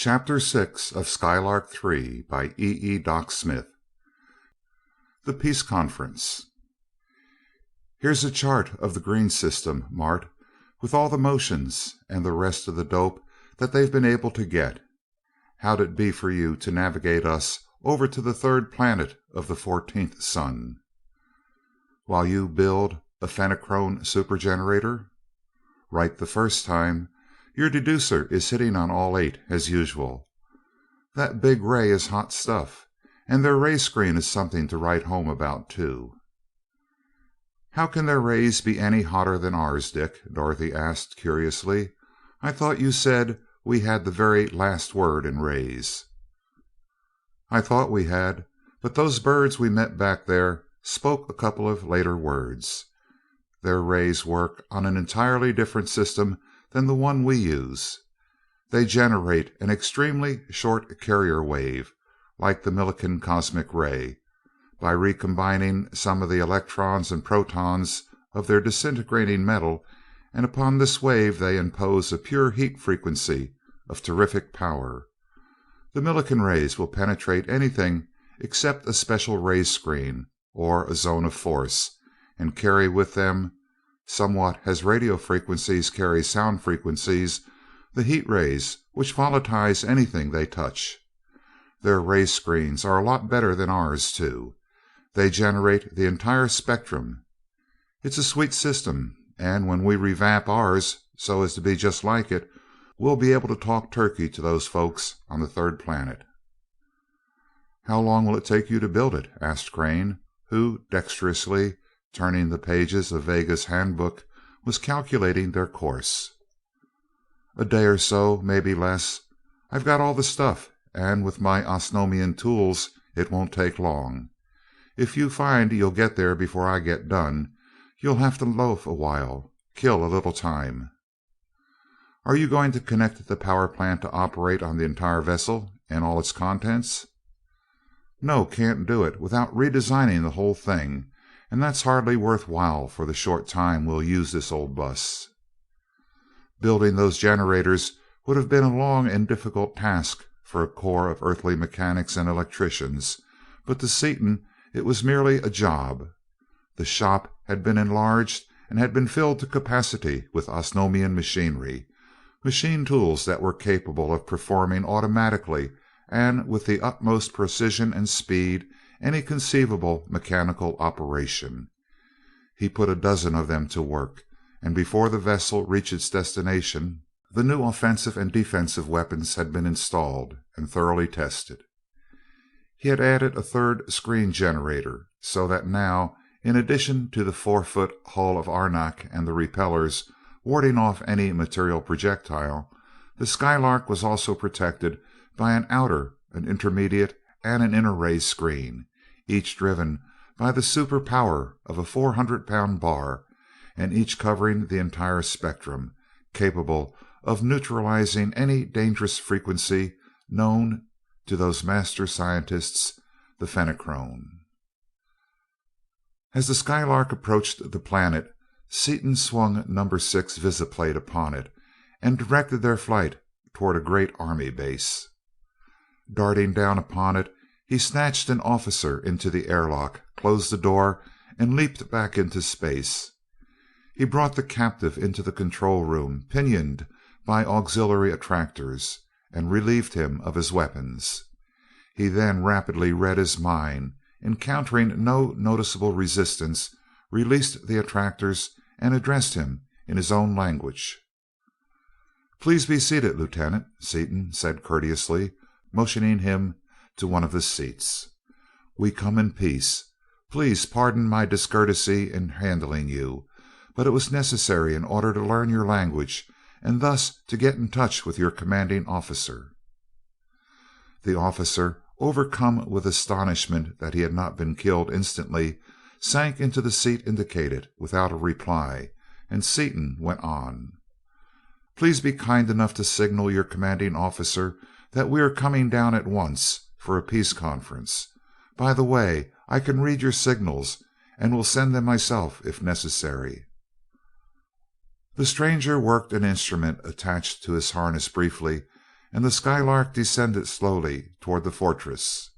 Chapter 6 of Skylark Three by Doc Smith. The Peace Conference. Here's a chart of the green system, Mart, with all the motions and the rest of the dope that they've been able to get. How'd it be for you to navigate us over to the third planet of the 14th sun? While you build a Fenachrone supergenerator? Right the first time. Your deducer is hitting on all 8 as usual. That big ray is hot stuff, and their ray screen is something to write home about too. How can their rays be any hotter than ours, Dick? Dorothy asked curiously. I thought you said we had the very last word in rays. I thought we had, but those birds we met back there spoke a couple of later words. Their rays work on an entirely different system than the one we use. They generate an extremely short carrier wave, like the Millikan cosmic ray, by recombining some of the electrons and protons of their disintegrating metal, and upon this wave they impose a pure heat frequency of terrific power. The Millikan rays will penetrate anything except a special ray screen or a zone of force, and carry with them, somewhat as radio frequencies carry sound frequencies, the heat rays which volatilize anything they touch. Their ray screens are a lot better than ours, too. They generate the entire spectrum. It's a sweet system, and when we revamp ours so as to be just like it, we'll be able to talk turkey to those folks on the third planet. How long will it take you to build it? Asked Crane, who, dexterously turning the pages of Vega's handbook, was calculating their course. A day or so, maybe less. I've got all the stuff, and with my Osnomian tools it won't take long. If you find you'll get there before I get done, you'll have to loaf a while, kill a little time. Are you going to connect the power plant to operate on the entire vessel and all its contents? No, can't do it without redesigning the whole thing, and that's hardly worthwhile for the short time we'll use this old bus. Building those generators would have been a long and difficult task for a corps of earthly mechanics and electricians, but to Seaton it was merely a job. The shop had been enlarged and had been filled to capacity with Osnomian machinery, machine tools that were capable of performing automatically and with the utmost precision and speed any conceivable mechanical operation. He put a dozen of them to work, and before the vessel reached its destination, the new offensive and defensive weapons had been installed and thoroughly tested. He had added a third screen generator, so that now, in addition to the 4-foot hull of Arnak and the repellers warding off any material projectile, the Skylark was also protected by an outer, an intermediate, and an inner ray screen, each driven by the super power of a 400-pound bar, and each covering the entire spectrum, capable of neutralizing any dangerous frequency known to those master scientists, the Fenachrone. As the Skylark approached the planet, Seaton swung number 6 visiplate upon it and directed their flight toward a great army base. Darting down upon it, he snatched an officer into the airlock, closed the door, and leaped back into space. He brought the captive into the control room, pinioned by auxiliary attractors, and relieved him of his weapons. He then rapidly read his mind, encountering no noticeable resistance, released the attractors, and addressed him in his own language. "Please be seated, Lieutenant," Seaton said courteously, motioning him to one of the seats. "We come in peace. Please pardon my discourtesy in handling you, but it was necessary in order to learn your language and thus to get in touch with your commanding officer." The officer, overcome with astonishment that he had not been killed instantly, sank into the seat indicated without a reply, and Seaton went on. "Please be kind enough to signal your commanding officer that we are coming down at once for a peace conference. By the way, I can read your signals and will send them myself if necessary." The stranger worked an instrument attached to his harness briefly and the Skylark descended slowly toward the fortress.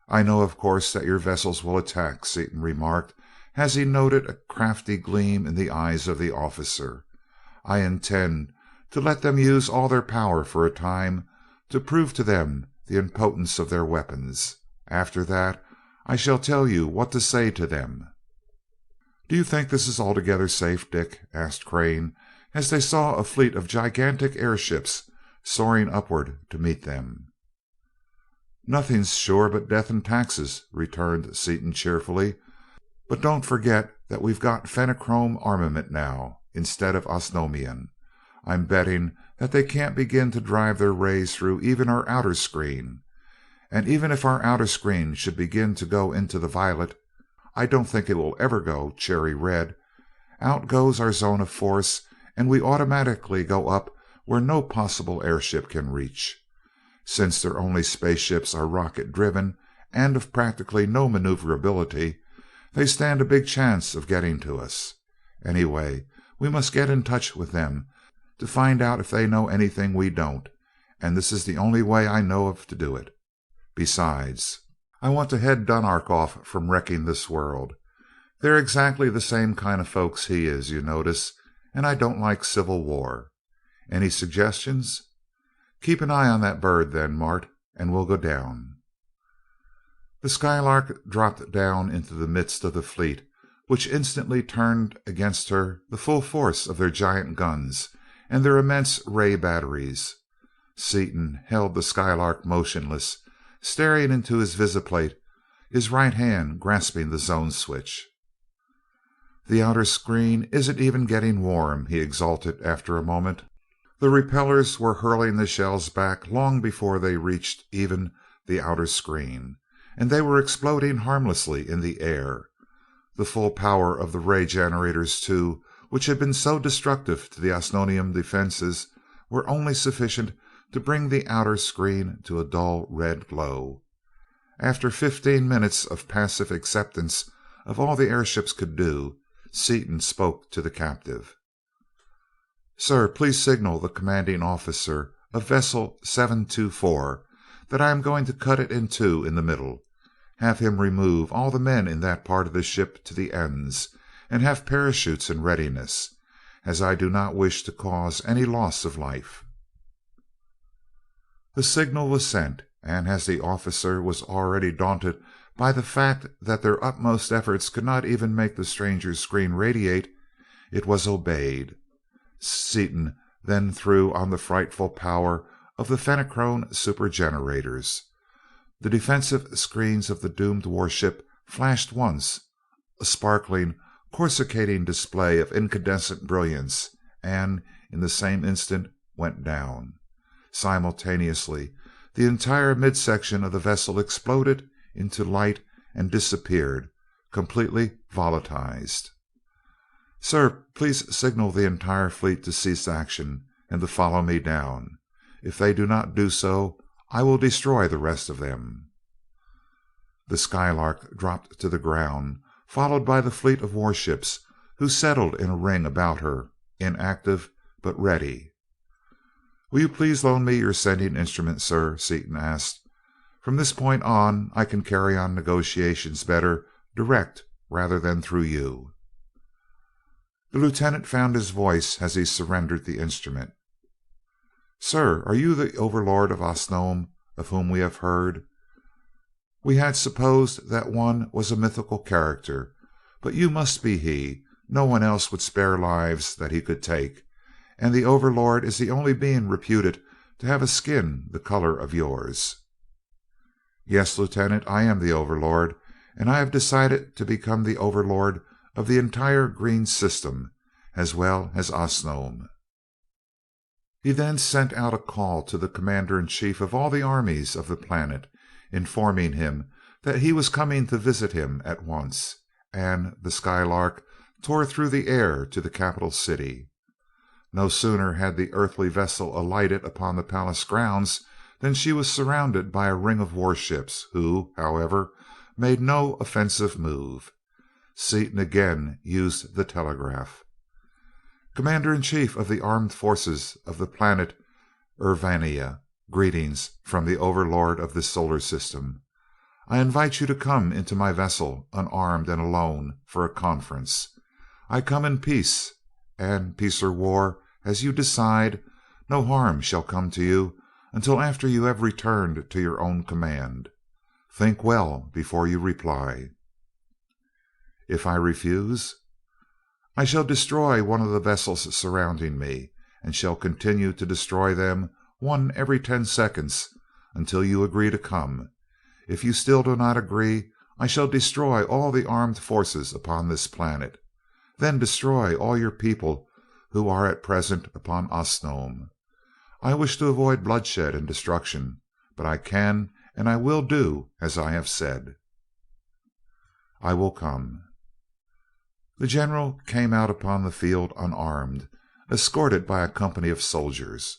"I know, of course, that your vessels will attack," Seaton remarked as he noted a crafty gleam in the eyes of the officer. "I intend to let them use all their power for a time, to prove to them the impotence of their weapons. After that I shall tell you what to say to them." "Do you think this is altogether safe, Dick?" asked Crane, as they saw a fleet of gigantic airships soaring upward to meet them. "Nothing's sure but death and taxes," returned Seaton cheerfully. "But don't forget that we've got Fenachrone armament now, instead of Osnomian. I'm betting that they can't begin to drive their rays through even our outer screen. And even if our outer screen should begin to go into the violet, I don't think it will ever go cherry red. Out goes our zone of force, and we automatically go up where no possible airship can reach. Since their only spaceships are rocket driven and of practically no maneuverability, they stand a big chance of getting to us. Anyway, we must get in touch with them to find out if they know anything we don't, and this is the only way I know of to do it. Besides, I want to head Dunark off from wrecking this world. They're exactly the same kind of folks he is, you notice, and I don't like civil war. Any suggestions? Keep an eye on that bird, then, Mart, and we'll go down." The Skylark dropped down into the midst of the fleet, which instantly turned against her the full force of their giant guns and their immense ray batteries. Seaton held the Skylark motionless, staring into his visiplate, his right hand grasping the zone switch. "The outer screen isn't even getting warm," he exulted after a moment. The repellers were hurling the shells back long before they reached even the outer screen, and they were exploding harmlessly in the air. The full power of the ray generators, too, which had been so destructive to the Osnomian defenses, were only sufficient to bring the outer screen to a dull red glow. After 15 minutes of passive acceptance of all the airships could do, Seaton spoke to the captive. "Sir, please signal the commanding officer of vessel 724 that I am going to cut it in two in the middle. Have him remove all the men in that part of the ship to the ends, and have parachutes in readiness, as I do not wish to cause any loss of life." The signal was sent, and as the officer was already daunted by the fact that their utmost efforts could not even make the stranger's screen radiate, it was obeyed. Seaton then threw on the frightful power of the Fenachrone supergenerators. The defensive screens of the doomed warship flashed once, a sparkling, coruscating display of incandescent brilliance, and in the same instant went down. Simultaneously, the entire midsection of the vessel exploded into light and disappeared, completely volatilized. "Sir, please signal the entire fleet to cease action and to follow me down. If they do not do so, I will destroy the rest of them." The Skylark dropped to the ground, followed by the fleet of warships, who settled in a ring about her, inactive but ready. "Will you please loan me your sending instrument, sir?" Seaton asked. "From this point on I can carry on negotiations better direct rather than through you." The lieutenant found his voice as he surrendered the instrument. "Sir, are you the overlord of Osnome of whom we have heard? We had supposed that one was a mythical character, but you must be he. No one else would spare lives that he could take, and the overlord is the only being reputed to have a skin the color of yours." "Yes, Lieutenant, I am the overlord, and I have decided to become the overlord of the entire green system, as well as Osnome." He then sent out a call to the commander in chief of all the armies of the planet, informing him that he was coming to visit him at once, and the Skylark tore through the air to the capital city. No sooner had the earthly vessel alighted upon the palace grounds than she was surrounded by a ring of warships, who, however, made no offensive move. Seaton again used the telegraph. "Commander in chief of the armed forces of the planet Urvania, greetings from the overlord of this solar system. I invite you to come into my vessel, unarmed and alone, for a conference. I come in peace, and peace or war, as you decide, no harm shall come to you until after you have returned to your own command. Think well before you reply." "If I refuse?" "I shall destroy one of the vessels surrounding me, and shall continue to destroy them one every 10 seconds until you agree to come. If you still do not agree, I shall destroy all the armed forces upon this planet, then destroy all your people who are at present upon Osnome. I wish to avoid bloodshed and destruction, but I can and I will do as I have said." "I will come." The general came out upon the field unarmed, escorted by a company of soldiers.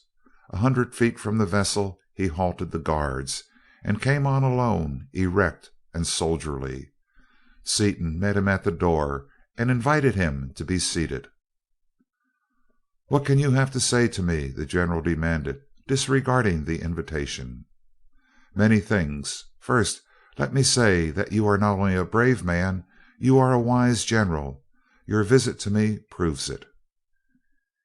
100 feet from the vessel he halted the guards, and came on alone, erect and soldierly. Seaton met him at the door and invited him to be seated. "What can you have to say to me?" the general demanded, disregarding the invitation. "Many things. First, let me say that you are not only a brave man, you are a wise general. Your visit to me proves it."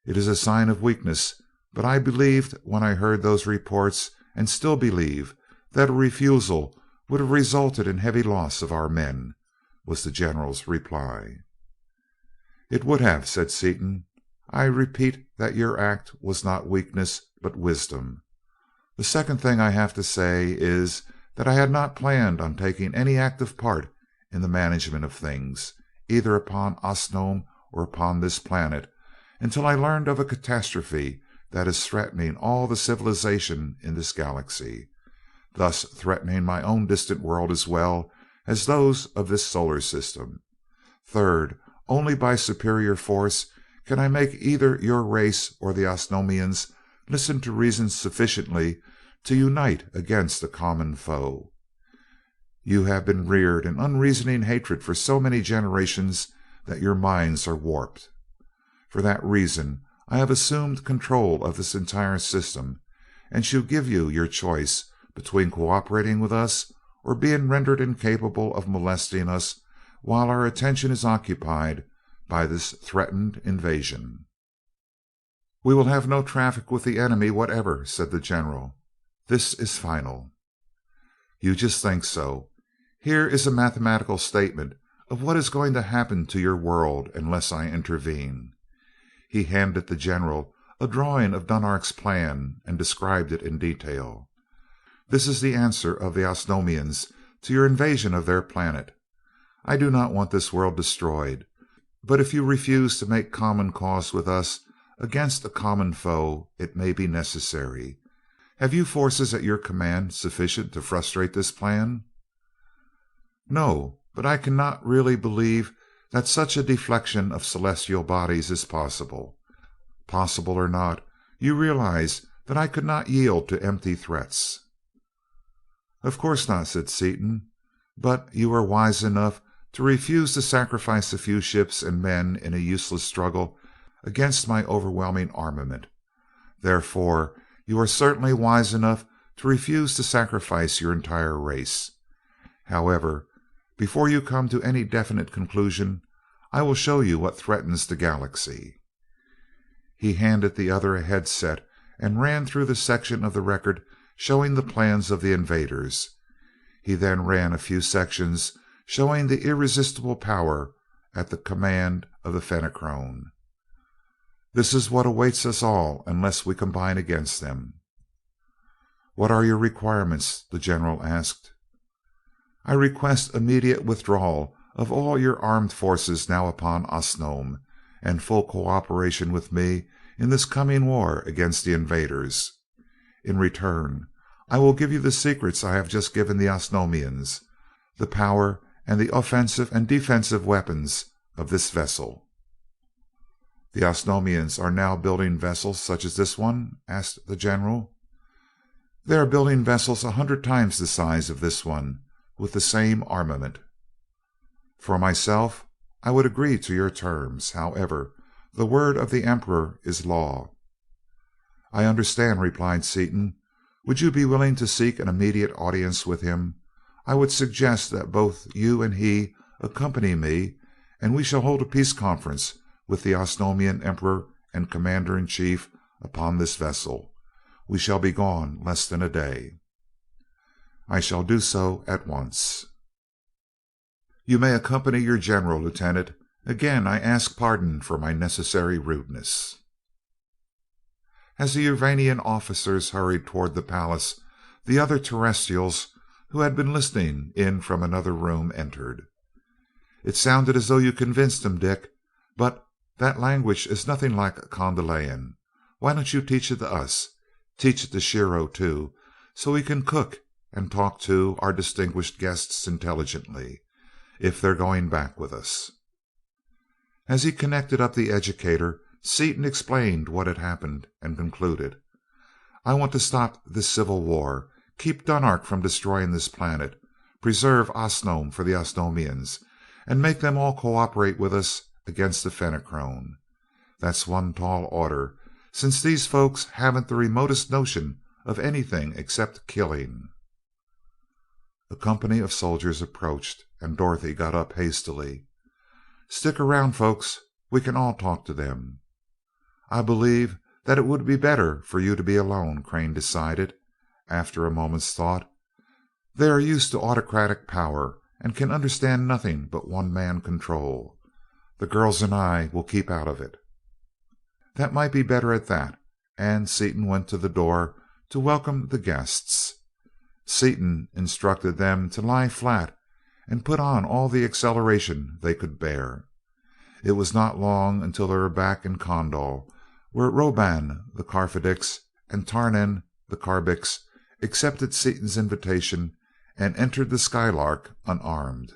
"It is a sign of weakness, but I believed when I heard those reports, and still believe, that a refusal would have resulted in heavy loss of our men," was the general's reply. "It would have," said Seaton. "I repeat that your act was not weakness, but wisdom. The second thing I have to say is that I had not planned on taking any active part in the management of things, either upon Osnome or upon this planet, until I learned of a catastrophe that is threatening all the civilization in this galaxy, thus threatening my own distant world as well as those of this solar system. Third, only by superior force can I make either your race or the Osnomians listen to reason sufficiently to unite against a common foe. You have been reared in unreasoning hatred for so many generations that your minds are warped. For that reason I have assumed control of this entire system, and shall give you your choice between cooperating with us or being rendered incapable of molesting us while our attention is occupied by this threatened invasion." "We will have no traffic with the enemy whatever," said the general. "This is final." "You just think so. Here is a mathematical statement of what is going to happen to your world unless I intervene." He handed the general a drawing of Dunark's plan and described it in detail. "This is the answer of the Osnomians to your invasion of their planet. I do not want this world destroyed, but if you refuse to make common cause with us against a common foe, it may be necessary. Have you forces at your command sufficient to frustrate this plan?" "No, but I cannot really believe that such a deflection of celestial bodies is possible. Possible or not, you realize that I could not yield to empty threats." "Of course not," said Seaton, "but you are wise enough to refuse to sacrifice a few ships and men in a useless struggle against my overwhelming armament. Therefore, you are certainly wise enough to refuse to sacrifice your entire race. However, before you come to any definite conclusion, I will show you what threatens the galaxy." He handed the other a headset and ran through the section of the record showing the plans of the invaders. He then ran a few sections showing the irresistible power at the command of the Fenachrone. "This is what awaits us all unless we combine against them." "What are your requirements?" the general asked. "I request immediate withdrawal of all your armed forces now upon Osnome, and full cooperation with me in this coming war against the invaders. In return, I will give you the secrets I have just given the Osnomians, the power and the offensive and defensive weapons of this vessel." "The Osnomians are now building vessels such as this one?" asked the general. "They are building vessels 100 times the size of this one, with the same armament." "For myself, I would agree to your terms. However, the word of the Emperor is law." "I understand," replied Seaton. "Would you be willing to seek an immediate audience with him? I would suggest that both you and he accompany me, and we shall hold a peace conference with the Osnomian Emperor and Commander in Chief upon this vessel. We shall be gone less than a day." "I shall do so at once." "You may accompany your general, Lieutenant. Again I ask pardon for my necessary rudeness." As the Urvanian officers hurried toward the palace, the other terrestrials, who had been listening in from another room, entered. "It sounded as though you convinced him, Dick, but that language is nothing like Kondalian. Why don't you teach it to us? Teach it to Shiro, too, so we can cook and talk to our distinguished guests intelligently, if they're going back with us." As he connected up the educator, Seaton explained what had happened, and concluded: "I want to stop this civil war, keep Dunark from destroying this planet, preserve Osnome for the Osnomians, and make them all cooperate with us against the Fenachrone. That's one tall order, since these folks haven't the remotest notion of anything except killing." A company of soldiers approached, and Dorothy got up hastily. "Stick around, folks. We can all talk to them." "I believe that it would be better for you to be alone," Crane decided, after a moment's thought. "They are used to autocratic power, and can understand nothing but one man control. The girls and I will keep out of it." That might be better at that, and Seaton went to the door to welcome the guests. Seaton instructed them to lie flat and put on all the acceleration they could bear. It was not long until they were back in Kondal, where Roban the Karfedix and Tarnan the Karbix accepted Seaton's invitation and entered the Skylark unarmed.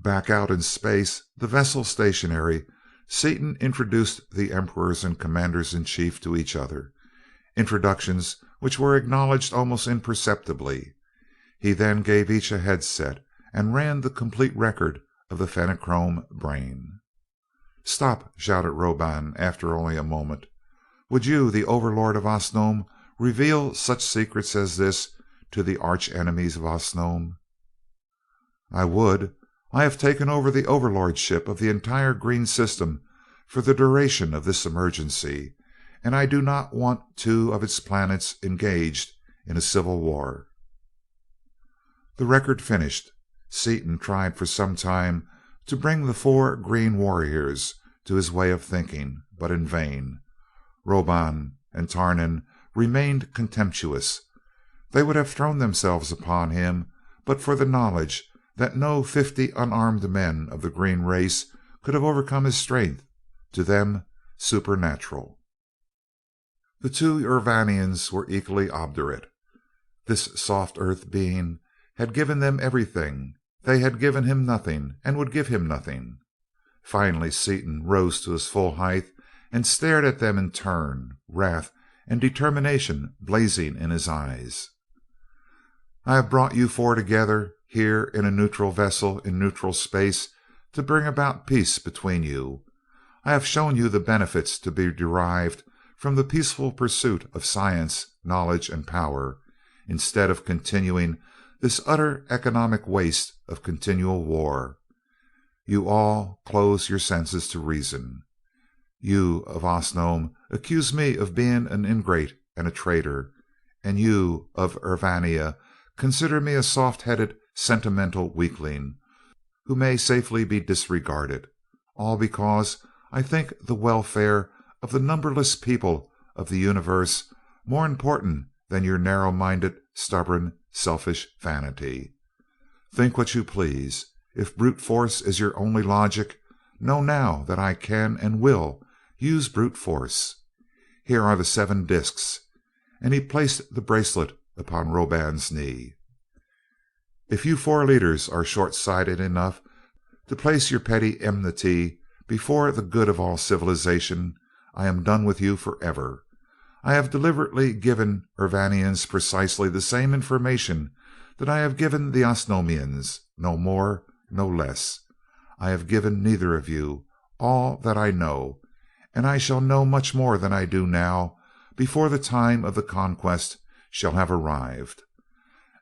Back out in space, the vessel stationary, Seaton introduced the emperors and commanders in chief to each other, introductions which were acknowledged almost imperceptibly. He then gave each a headset and ran the complete record of the Fenachrone brain. "Stop!" shouted Roban after only a moment. "Would you, the overlord of Osnome, reveal such secrets as this to the arch enemies of Osnome?" "I would. I have taken over the overlordship of the entire green system for the duration of this emergency, and I do not want two of its planets engaged in a civil war." The record finished, Seaton tried for some time to bring the four green warriors to his way of thinking, but in vain. Roban and Tarnan remained contemptuous. They would have thrown themselves upon him but for the knowledge that no 50 unarmed men of the green race could have overcome his strength, to them supernatural. The two Urvanians were equally obdurate. This soft earth being had given them everything. They had given him nothing, and would give him nothing. Finally Seaton rose to his full height and stared at them in turn, wrath and determination blazing in his eyes. "I have brought you four together here in a neutral vessel in neutral space to bring about peace between you. I have shown you the benefits to be derived from the peaceful pursuit of science, knowledge, and power, instead of continuing this utter economic waste of continual war. You all close your senses to reason. You of Osnome accuse me of being an ingrate and a traitor, and you of Urvania consider me a soft-headed, sentimental weakling who may safely be disregarded, all because I think the welfare of the numberless people of the universe more important than your narrow-minded, stubborn, selfish vanity. Think what you please. If brute force is your only logic, know now that I can and will use brute force. Here are the 7 discs," and he placed the bracelet upon Roban's knee. "If you four leaders are short-sighted enough to place your petty enmity before the good of all civilization, I am done with you forever. I have deliberately given Urvanians precisely the same information that I have given the Osnomians, no more, no less. I have given neither of you all that I know, and I shall know much more than I do now before the time of the conquest shall have arrived.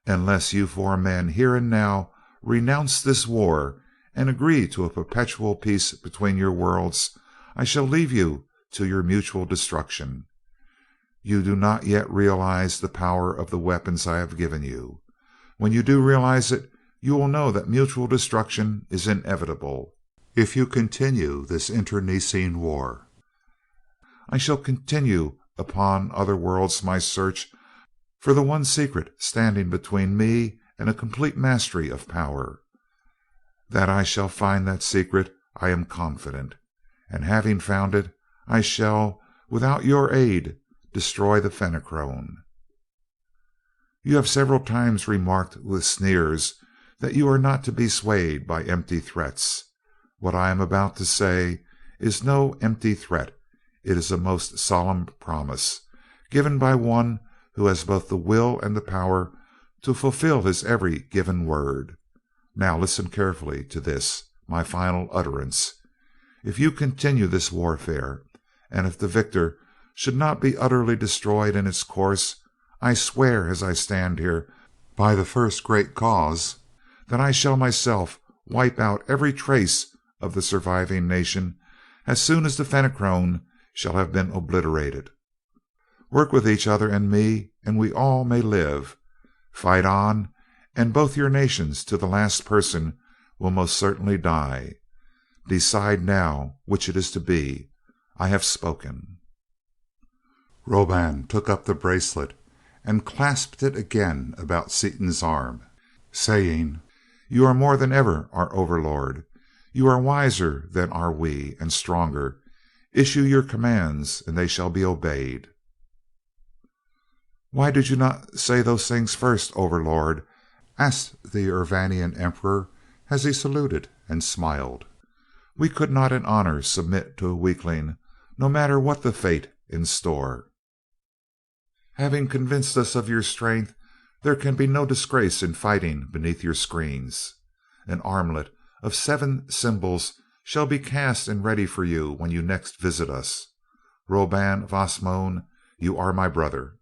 Unless you four men here and now renounce this war and agree to a perpetual peace between your worlds, I shall leave you to your mutual destruction. You do not yet realize the power of the weapons I have given you. When you do realize it, you will know that mutual destruction is inevitable if you continue this internecine war. I shall continue upon other worlds my search for the one secret standing between me and a complete mastery of power. That I shall find that secret I am confident, and having found it, I shall, without your aid, destroy the Fenachrone. You have several times remarked with sneers that you are not to be swayed by empty threats. What I am about to say is no empty threat. It is a most solemn promise, given by one who has both the will and the power to fulfill his every given word. Now listen carefully to this, my final utterance. If you continue this warfare, and if the victor should not be utterly destroyed in its course, I swear as I stand here by the first great cause that I shall myself wipe out every trace of the surviving nation as soon as the Fenachrone shall have been obliterated. Work with each other and me, and we all may live. Fight on, and both your nations to the last person will most certainly die. Decide now which it is to be. I have spoken." Roban took up the bracelet and clasped it again about Seaton's arm, saying, "You are more than ever our overlord. You are wiser than are we, and stronger. Issue your commands, and they shall be obeyed." "Why did you not say those things first, overlord?" asked the Urvanian emperor as he saluted and smiled. "We could not in honor submit to a weakling, no matter what the fate in store. Having convinced us of your strength, there can be no disgrace in fighting beneath your screens. An armlet of 7 symbols shall be cast and ready for you when you next visit us. Roban of Osnome, you are my brother."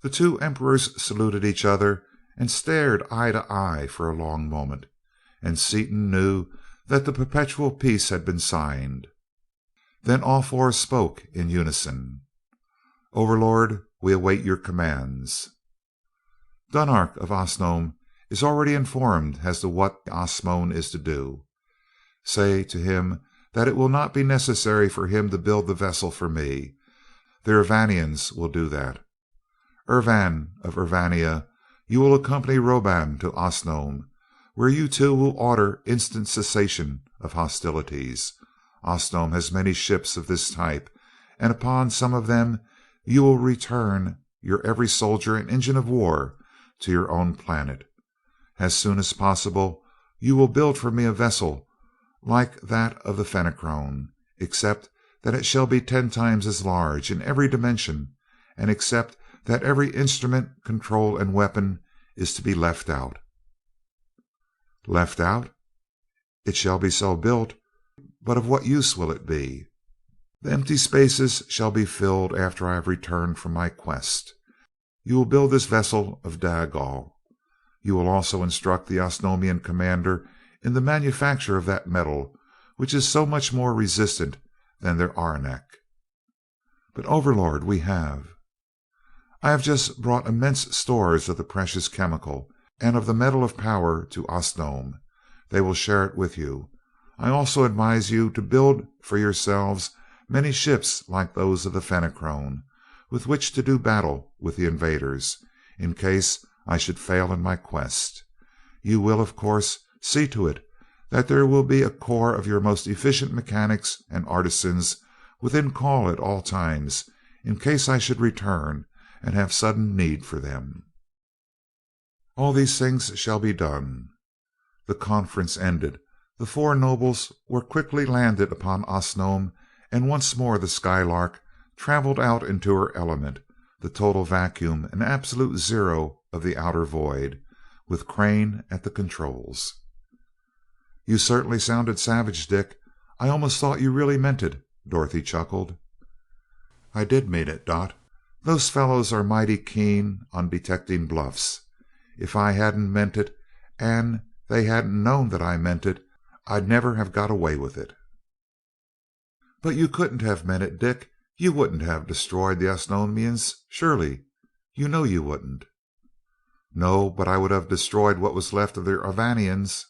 The two emperors saluted each other and stared eye to eye for a long moment, and Seaton knew that the perpetual peace had been signed. Then all four spoke in unison. "Overlord, we await your commands." "Dunark of Osnome is already informed as to what Osnome is to do. Say to him that it will not be necessary for him to build the vessel for me. The Urvanians will do that. Urvan of Urvania, you will accompany Roban to Osnome, where you two will order instant cessation of hostilities. Osnome has many ships of this type, and upon some of them you will return your every soldier and engine of war to your own planet. As soon as possible you will build for me a vessel like that of the Fenachrone, except that it shall be 10 times as large in every dimension, and except that every instrument, control, and weapon is to be left out." "Left out? It shall be so built, but of what use will it be?" "The empty spaces shall be filled after I have returned from my quest. You will build this vessel of Dagal. You will also instruct the Osnomian commander in the manufacture of that metal, which is so much more resistant than their arenak." "But, overlord, we have—" "I have just brought immense stores of the precious chemical and of the metal of power to Osnome. They will share it with you. I also advise you to build for yourselves many ships like those of the Fenachrone, with which to do battle with the invaders, in case I should fail in my quest. You will, of course, see to it that there will be a corps of your most efficient mechanics and artisans within call at all times, in case I should return and have sudden need for them. All these things shall be done." The conference ended, the four nobles were quickly landed upon Osnome, and once more the Skylark traveled out into her element, the total vacuum and absolute zero of the outer void, with Crane at the controls. "You certainly sounded savage, Dick. I almost thought you really meant it," Dorothy chuckled. I did mean it, Dot. Those fellows are mighty keen on detecting bluffs. If I hadn't meant it, and they hadn't known that I meant it, I'd never have got away with it." "But you couldn't have meant it, Dick. You wouldn't have destroyed the Osnomians, surely. You know you wouldn't." "No, but I would have destroyed what was left of the Urvanians.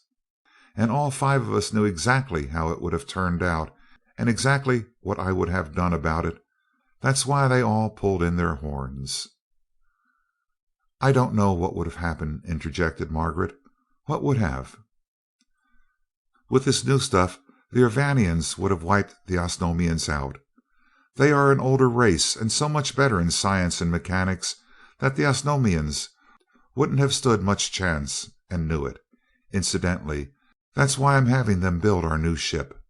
And all five of us knew exactly how it would have turned out, and exactly what I would have done about it. That's why they all pulled in their horns." "I don't know what would have happened," interjected Margaret. "What would have?" "With this new stuff, the Urvanians would have wiped the Osnomians out. They are an older race, and so much better in science and mechanics that the Osnomians wouldn't have stood much chance, and knew it. Incidentally, that's why I'm having them build our new ship.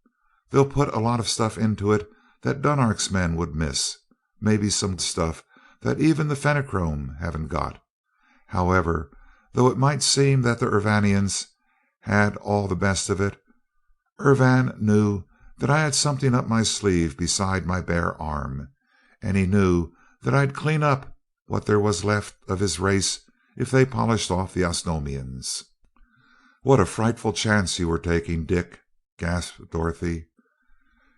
They'll put a lot of stuff into it that Dunark's men would miss, maybe some stuff that even the Fenachrone haven't got. However, though it might seem that the Urvanians had all the best of it, Urvan knew that I had something up my sleeve beside my bare arm, and he knew that I'd clean up what there was left of his race if they polished off the Osnomians." "What a frightful chance you were taking, Dick," gasped Dorothy.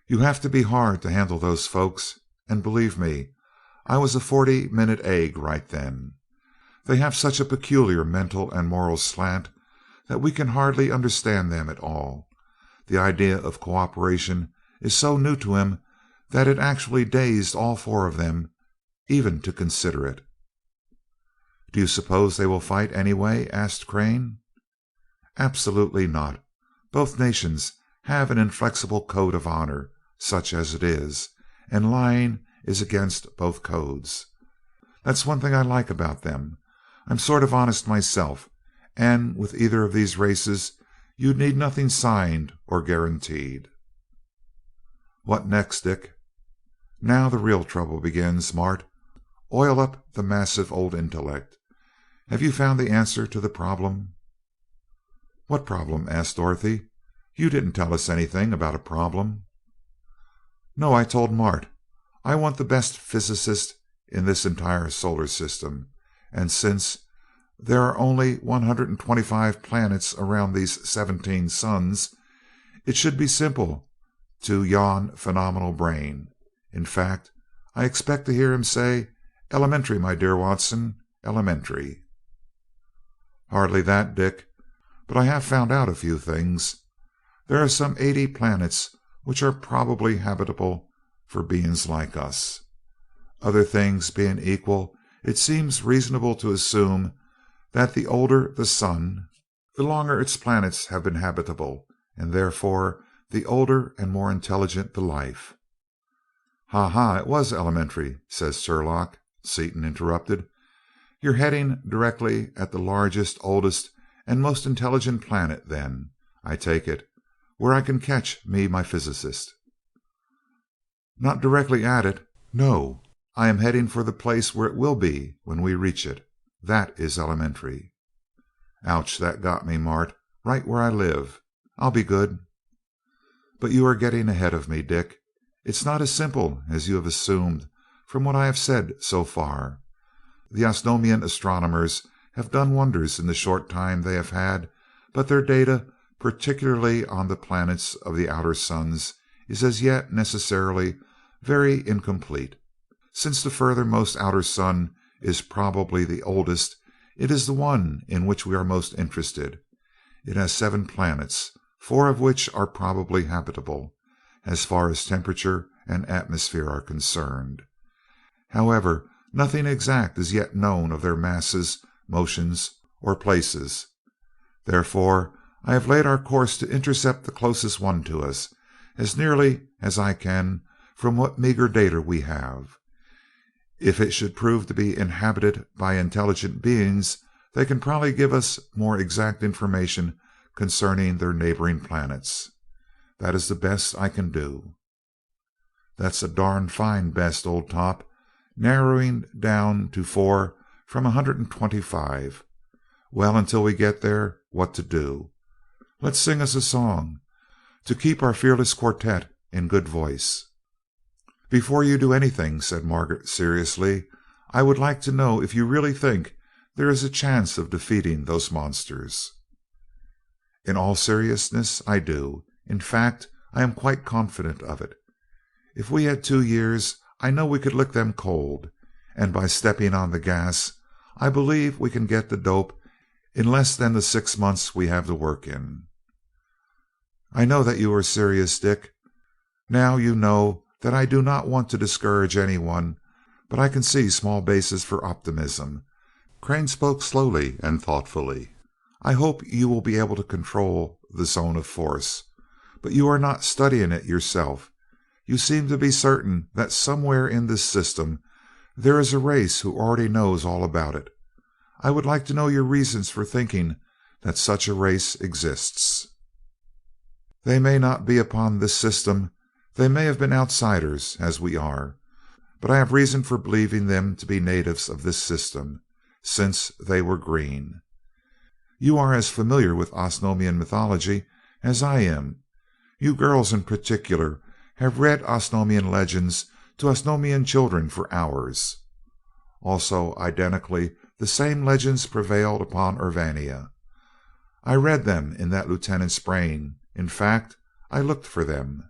"You have to be hard to handle those folks, and believe me, I was a 40-minute egg right then. They have such a peculiar mental and moral slant that we can hardly understand them at all. The idea of cooperation is so new to him that it actually dazed all four of them even to consider it." "Do you suppose they will fight anyway?" asked Crane. "Absolutely not. Both nations have an inflexible code of honor, such as it is, and lying is against both codes. That's one thing I like about them. I'm sort of honest myself, and with either of these races you need nothing signed or guaranteed." "What next, Dick?" "Now the real trouble begins, Mart. Oil up the massive old intellect. Have you found the answer to the problem?" "What problem?" asked Dorothy. "You didn't tell us anything about a problem." "No, I told Mart. I want the best physicist in this entire solar system, and since there are only 125 planets around these 17 suns, it should be simple to yon phenomenal brain. In fact, I expect to hear him say, 'Elementary, my dear Watson, elementary.'" "Hardly that, Dick. But I have found out a few things. There are some 80 planets which are probably habitable for beings like us. Other things being equal, it seems reasonable to assume that the older the sun, the longer its planets have been habitable, and therefore the older and more intelligent the life." "Ha ha, it was elementary, says Sherlock," Seaton interrupted. "You're heading directly at the largest, oldest, and most intelligent planet, then, I take it, where I can catch me my physicist." "Not directly at it. No, I am heading for the place where it will be when we reach it. That is elementary." "Ouch, that got me, Mart. Right where I live. I'll be good." "But you are getting ahead of me, Dick. It's not as simple as you have assumed from what I have said so far. The Osnomian astronomers have done wonders in the short time they have had, but their data, particularly on the planets of the outer suns, is as yet necessarily very incomplete. Since the furthermost outer sun is probably the oldest, it is the one in which we are most interested. It has 7 planets, 4 of which are probably habitable, as far as temperature and atmosphere are concerned. However, nothing exact is yet known of their masses, motions, or places. Therefore, I have laid our course to intercept the closest one to us, as nearly as I can from what meager data we have. If it should prove to be inhabited by intelligent beings, they can probably give us more exact information concerning their neighboring planets. That is the best I can do." "That's a darn fine best, old top. Narrowing down to 4 from 125. Well, until we get there, what to do? Let's sing us a song to keep our fearless quartet in good voice." "Before you do anything," said Margaret seriously, "I would like to know if you really think there is a chance of defeating those monsters." "In all seriousness, I do. In fact, I am quite confident of it. If we had 2 years, I know we could lick them cold, and by stepping on the gas, I believe we can get the dope in less than the 6 months we have to work in." "I know that you are serious, Dick. Now you know that I do not want to discourage any one, but I can see small basis for optimism." Crane spoke slowly and thoughtfully. "I hope you will be able to control the zone of force, but you are not studying it yourself. You seem to be certain that somewhere in this system there is a race who already knows all about it. I would like to know your reasons for thinking that such a race exists." "They may not be upon this system. They may have been outsiders, as we are. But I have reason for believing them to be natives of this system, since they were green. You are as familiar with Osnomian mythology as I am. You girls in particular have read Osnomian legends to Osnomian children for hours. Also, identically the same legends prevailed upon Urvania. I read them in that lieutenant's brain. In fact, I looked for them.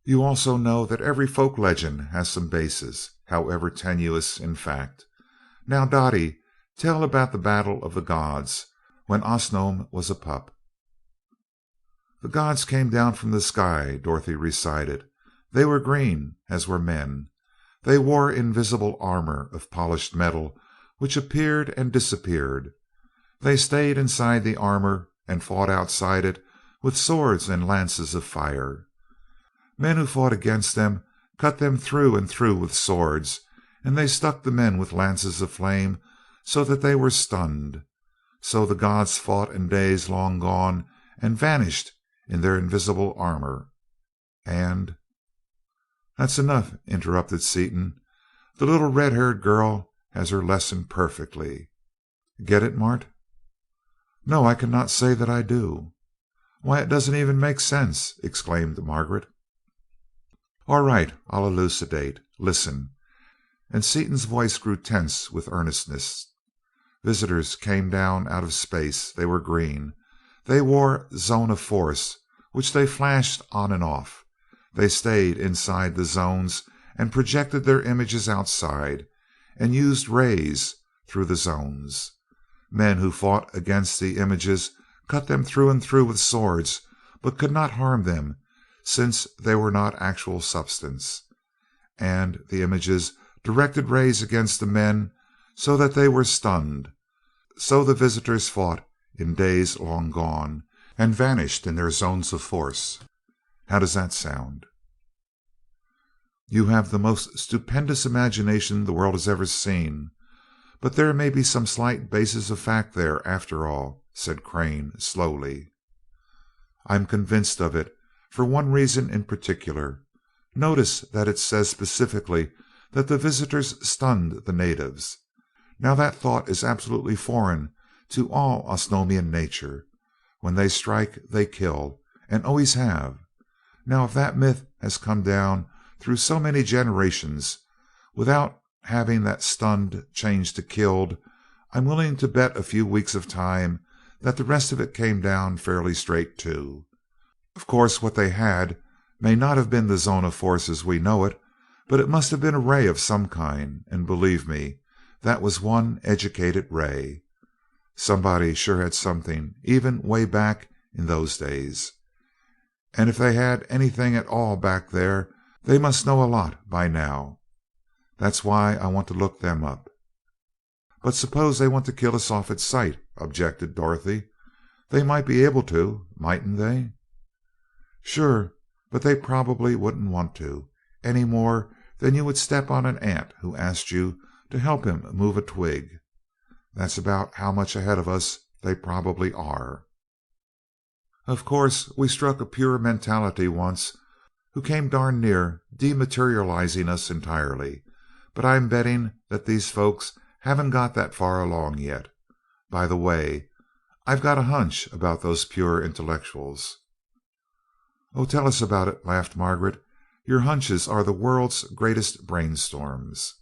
You also know that every folk legend has some basis, however tenuous in fact. Now, Dottie, tell about the battle of the gods when Osnome was a pup." "The gods came down from the sky," Dorothy recited. "They were green, as were men. They wore invisible armor of polished metal which appeared and disappeared. They stayed inside the armor and fought outside it with swords and lances of fire. Men who fought against them cut them through and through with swords, and they stuck the men with lances of flame so that they were stunned. So the gods fought in days long gone and vanished in their invisible armor. And—" "That's enough," interrupted Seaton. "The little red-haired girl has her lesson perfectly. Get it, Mart?" "No, I cannot say that I do." "Why, it doesn't even make sense!" exclaimed Margaret. "All right, I'll elucidate. Listen," and Seaton's voice grew tense with earnestness. "Visitors came down out of space. They were green. They wore zone of force, which they flashed on and off. They stayed inside the zones and projected their images outside, and used rays through the zones. Men who fought against the images cut them through and through with swords, but could not harm them, since they were not actual substance. And the images directed rays against the men so that they were stunned. So the visitors fought in days long gone, and vanished in their zones of force. How does that sound?" "You have the most stupendous imagination the world has ever seen, but there may be some slight basis of fact there, after all," said Crane, slowly. "I'm convinced of it, for one reason in particular. Notice that it says specifically that the visitors stunned the natives. Now that thought is absolutely foreign to all Osnomian nature. When they strike, they kill, and always have. Now, if that myth has come down through so many generations without having that stunned changed to killed, I'm willing to bet a few weeks of time that the rest of it came down fairly straight too. Of course, what they had may not have been the zone of force as we know it, but it must have been a ray of some kind, and believe me, that was one educated ray. Somebody sure had something, even way back in those days. And if they had anything at all back there, they must know a lot by now. That's why I want to look them up." "But suppose they want to kill us off at sight?" objected Dorothy. "They might be able to, mightn't they?" "Sure, but they probably wouldn't want to, any more than you would step on an ant who asked you to help him move a twig. That's about how much ahead of us they probably are. Of course, we struck a pure mentality once who came darn near dematerializing us entirely, but I'm betting that these folks haven't got that far along yet. By the way, I've got a hunch about those pure intellectuals." "Oh, tell us about it," laughed Margaret. Your hunches are the world's greatest brainstorms."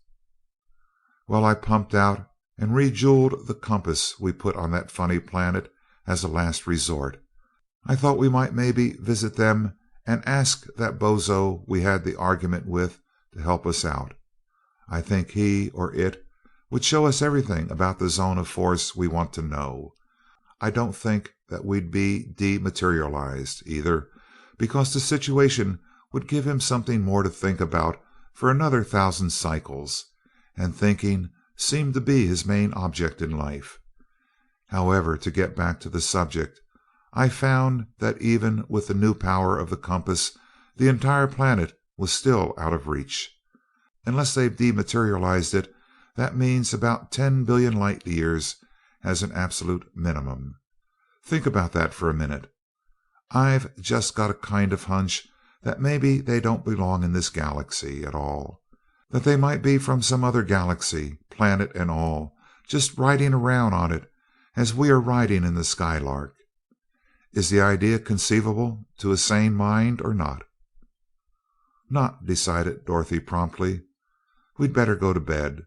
"Well, I pumped out and rejeweled the compass we put on that funny planet as a last resort. I thought we might maybe visit them and ask that bozo we had the argument with to help us out. I think he, or it, would show us everything about the zone of force we want to know. I don't think that we'd be dematerialized, either, because the situation would give him something more to think about for another 1,000 cycles, and thinking seemed to be his main object in life. However, to get back to the subject, I found that even with the new power of the compass, the entire planet was still out of reach. Unless they've dematerialized it, that means about 10 billion light years as an absolute minimum. Think about that for a minute. I've just got a kind of hunch that maybe they don't belong in this galaxy at all. That they might be from some other galaxy, planet and all, just riding around on it as we are riding in the Skylark. Is the idea conceivable to a sane mind or not?" "Not," decided Dorothy promptly. "We'd better go to bed.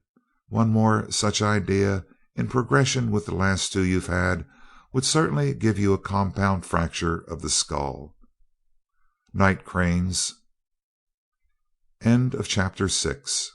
One more such idea, in progression with the last two you've had, would certainly give you a compound fracture of the skull. Night, Cranes." End of chapter 6.